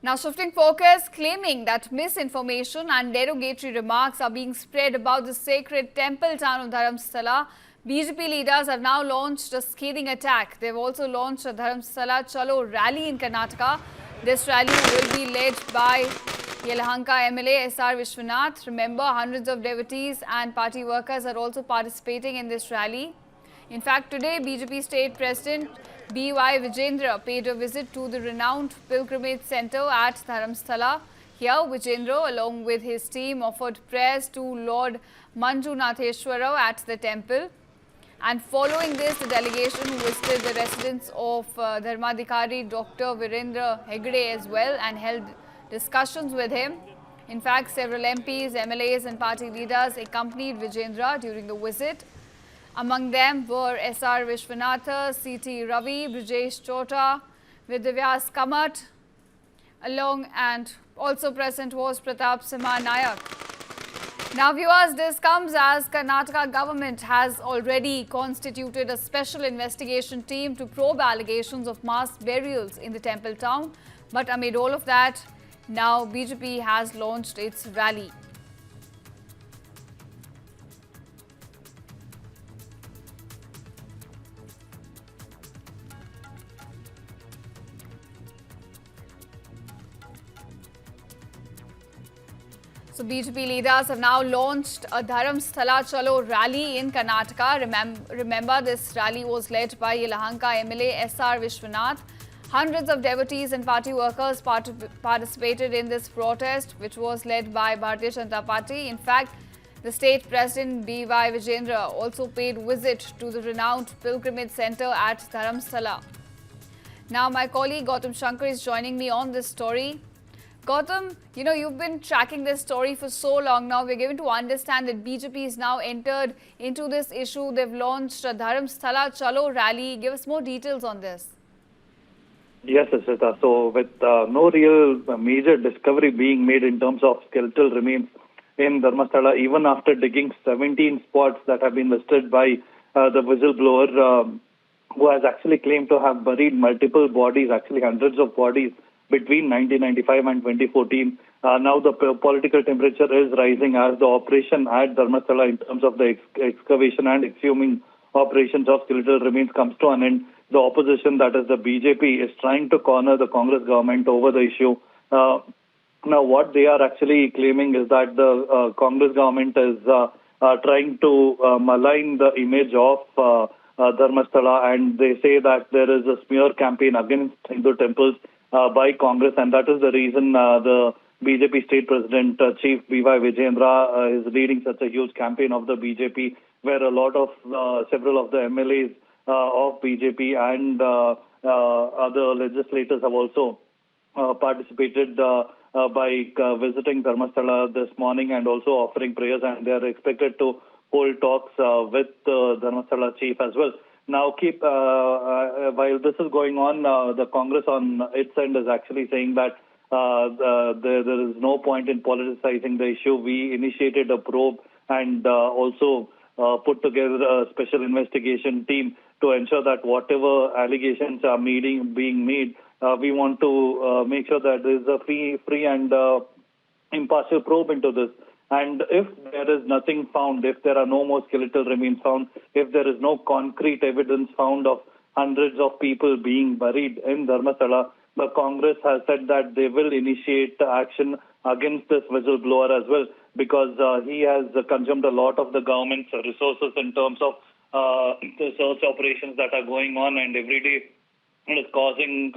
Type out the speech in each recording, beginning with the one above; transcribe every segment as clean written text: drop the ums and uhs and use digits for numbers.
Now shifting focus, claiming that misinformation and derogatory remarks are being spread about the sacred temple town of Dharmasthala, BJP leaders have now launched a scathing attack. They've also launched a Dharmasthala Chalo rally in Karnataka. This rally will be led by Yelahanka MLA S.R. Vishwanath. Remember, hundreds of devotees and party workers are also participating in this rally. In fact, today BJP State President B.Y. Vijayendra paid a visit to the renowned pilgrimage centre at Dharmasthala. Here, Vijayendra, along with his team, offered prayers to Lord Manjunatheshwara at the temple. And following this, the delegation visited the residence of Dharmadhikari Dr. Veerendra Heggade as well and held discussions with him. In fact, several MPs, MLAs and party leaders accompanied Vijayendra during the visit. Among them were S.R. Vishwanath, C.T. Ravi, Brijesh Chota, Vidyas Kamat, along and also present was Pratap Simha Nayak. Now viewers, this comes as Karnataka government has already constituted a special investigation team to probe allegations of mass burials in the temple town. But amid all of that, now BJP has launched its rally. So BJP leaders have now launched a Dharmasthala Chalo rally in Karnataka. Remember, this rally was led by Yelahanka MLA S.R. Vishwanath. Hundreds of devotees and party workers participated in this protest, which was led by Bharatiya Janata Party. In fact, the State President B.Y. Vijayendra also paid visit to the renowned pilgrimage centre at Dharmasthala. Now, my colleague Gautam Shankar is joining me on this story. Gautam, you've been tracking this story for so long now. We're given to understand that BJP has now entered into this issue. They've launched a Dharmasthala Chalo rally. Give us more details on this. Yes, Ashita. So with no real major discovery being made in terms of skeletal remains in Dharmasthala, even after digging 17 spots that have been listed by the whistleblower, who has actually claimed to have buried multiple bodies, actually hundreds of bodies, between 1995 and 2014. Now the political temperature is rising as the operation at Dharmasthala in terms of the excavation and exhuming operations of skeletal remains comes to an end. The opposition, that is the BJP, is trying to corner the Congress government over the issue. Now what they are actually claiming is that the Congress government is trying to malign the image of Dharmasthala, and they say that there is a smear campaign against Hindu temples by Congress, and that is the reason the BJP State President Chief B.Y. Vijayendra is leading such a huge campaign of the BJP, where a lot of several of the MLAs of BJP and other legislators have also participated by visiting Dharmasthala this morning and also offering prayers, and they are expected to hold talks with the Dharmasthala chief as well. Now, while this is going on, the Congress on its end is actually saying that there is no point in politicizing the issue. We initiated a probe and also put together a special investigation team to ensure that whatever allegations are being made, we want to make sure that there is a free and impartial probe into this. And if there is nothing found, if there are no more skeletal remains found, if there is no concrete evidence found of hundreds of people being buried in Dharmasthala, the Congress has said that they will initiate action against this whistleblower as well, because he has consumed a lot of the government's resources in terms of the search operations that are going on, and every day it is costing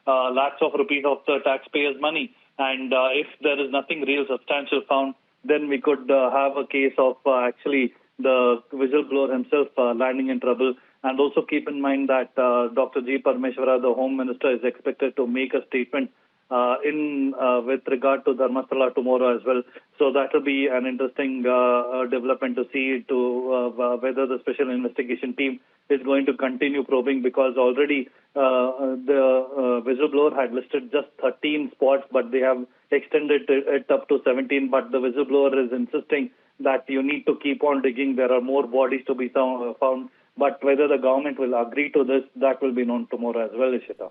lakhs of rupees of the taxpayers' money. And if there is nothing real substantial found, then we could have a case of actually the whistleblower himself landing in trouble. And also keep in mind that Dr. G. Parmeshwara, the Home Minister, is expected to make a statement with regard to Dharmasthala tomorrow as well. So that will be an interesting development to see whether the special investigation team is going to continue probing, because already the whistleblower had listed just 13 spots, but they have extended it up to 17. But the whistleblower is insisting that you need to keep on digging. There are more bodies to be found. But whether the government will agree to this, that will be known tomorrow as well, Ishita.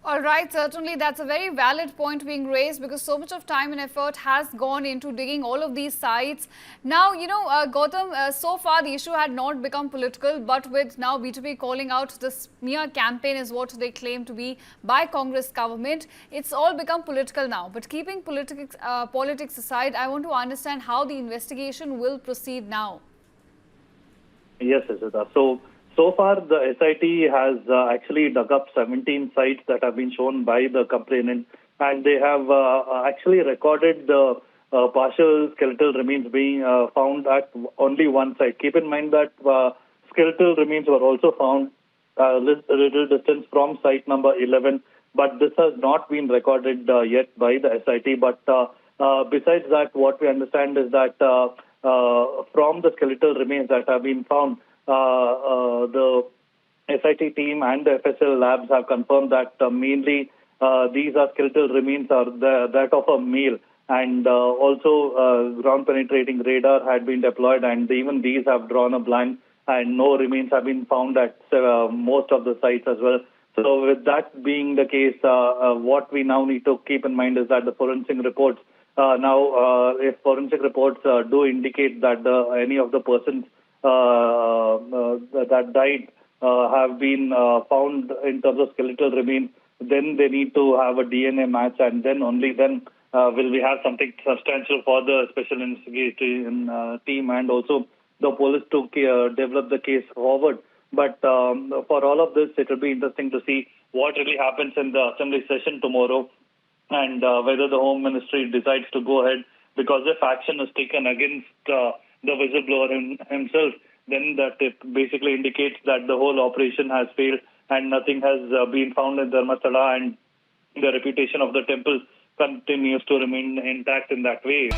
All right, certainly that's a very valid point being raised because so much of time and effort has gone into digging all of these sites. Now, Gautam, so far the issue had not become political, but with now BJP calling out this smear campaign is what they claim to be by Congress government, it's all become political now. But keeping politics aside, I want to understand how the investigation will proceed now. Yes, Asita. So far, the SIT has actually dug up 17 sites that have been shown by the complainant, and they have actually recorded the partial skeletal remains being found at only one site. Keep in mind that skeletal remains were also found a little distance from site number 11, but this has not been recorded yet by the SIT. But besides that, what we understand is that from the skeletal remains that have been found, the SIT team and the FSL labs have confirmed that mainly these are skeletal remains are that of a male, and also ground penetrating radar had been deployed, and even these have drawn a blank, and no remains have been found at most of the sites as well. So with that being the case, what we now need to keep in mind is that the forensic reports if forensic reports do indicate that any of the persons that died have been found in terms of skeletal remains, then they need to have a DNA match, and then only then will we have something substantial for the special investigation team and also the police to develop the case forward. But for all of this, it will be interesting to see what really happens in the assembly session tomorrow, and whether the Home Ministry decides to go ahead, because if action is taken against the whistleblower himself, then that it basically indicates that the whole operation has failed and nothing has been found in Dharmasthala, and the reputation of the temple continues to remain intact in that way.